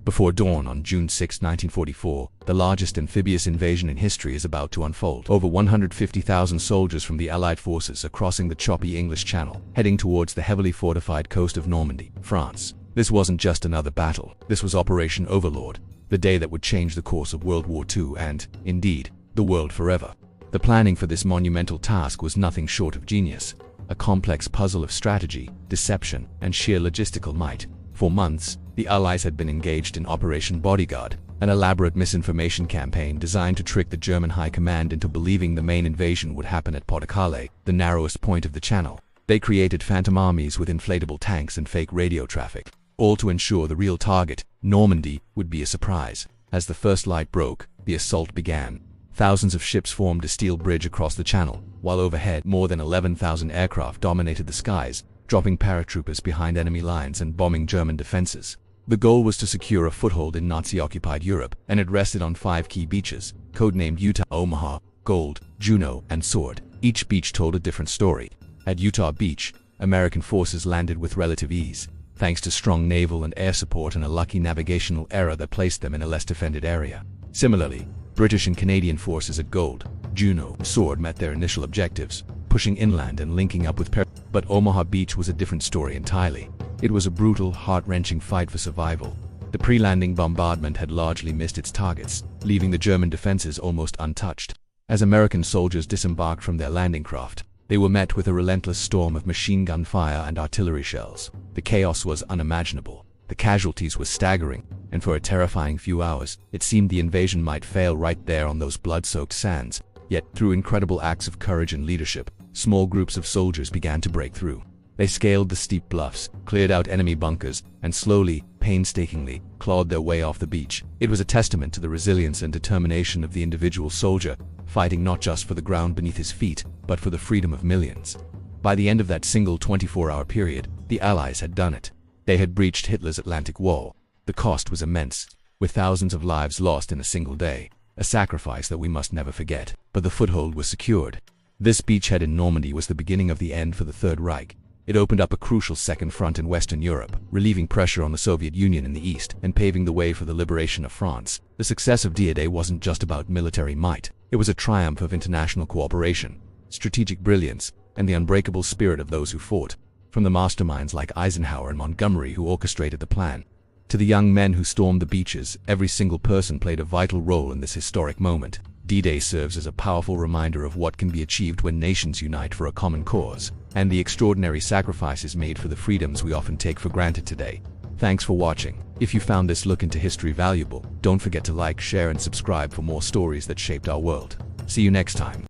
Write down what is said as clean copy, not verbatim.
Before dawn on June 6, 1944, the largest amphibious invasion in history is about to unfold. Over 150,000 soldiers from the Allied forces are crossing the choppy English Channel, heading towards the heavily fortified coast of Normandy, France. This wasn't just another battle. This was Operation Overlord, the day that would change the course of World War II and, indeed, the world forever. The planning for this monumental task was nothing short of genius, a complex puzzle of strategy, deception, and sheer logistical might. For months, the Allies had been engaged in Operation Bodyguard, an elaborate misinformation campaign designed to trick the German High Command into believing the main invasion would happen at Pas-de-Calais, the narrowest point of the channel. They created phantom armies with inflatable tanks and fake radio traffic, all to ensure the real target, Normandy, would be a surprise. As the first light broke, the assault began. Thousands of ships formed a steel bridge across the channel, while overhead more than 11,000 aircraft dominated the skies, dropping paratroopers behind enemy lines and bombing German defenses. The goal was to secure a foothold in Nazi-occupied Europe, and it rested on 5 key beaches, codenamed Utah, Omaha, Gold, Juno, and Sword. Each beach told a different story. At Utah Beach, American forces landed with relative ease, thanks to strong naval and air support and a lucky navigational error that placed them in a less defended area. Similarly, British and Canadian forces at Gold, Juno, and Sword met their initial objectives, pushing inland and linking up with But Omaha Beach was a different story entirely. It was a brutal, heart-wrenching fight for survival. The pre-landing bombardment had largely missed its targets, leaving the German defenses almost untouched. As American soldiers disembarked from their landing craft, they were met with a relentless storm of machine gun fire and artillery shells. The chaos was unimaginable. The casualties were staggering, and for a terrifying few hours, it seemed the invasion might fail right there on those blood-soaked sands. Yet, through incredible acts of courage and leadership, small groups of soldiers began to break through. They scaled the steep bluffs, cleared out enemy bunkers, and slowly, painstakingly, clawed their way off the beach. It was a testament to the resilience and determination of the individual soldier, fighting not just for the ground beneath his feet, but for the freedom of millions. By the end of that single 24-hour period, the Allies had done it. They had breached Hitler's Atlantic Wall. The cost was immense, with thousands of lives lost in a single day, a sacrifice that we must never forget. But the foothold was secured. This beachhead in Normandy was the beginning of the end for the Third Reich. It opened up a crucial second front in Western Europe, relieving pressure on the Soviet Union in the east and paving the way for the liberation of France. The success of D-Day wasn't just about military might. It was a triumph of international cooperation, strategic brilliance, and the unbreakable spirit of those who fought. From the masterminds like Eisenhower and Montgomery who orchestrated the plan, to the young men who stormed the beaches, every single person played a vital role in this historic moment. D-Day serves as a powerful reminder of what can be achieved when nations unite for a common cause, and the extraordinary sacrifices made for the freedoms we often take for granted today. Thanks for watching. If you found this look into history valuable, don't forget to like, share, and subscribe for more stories that shaped our world. See you next time.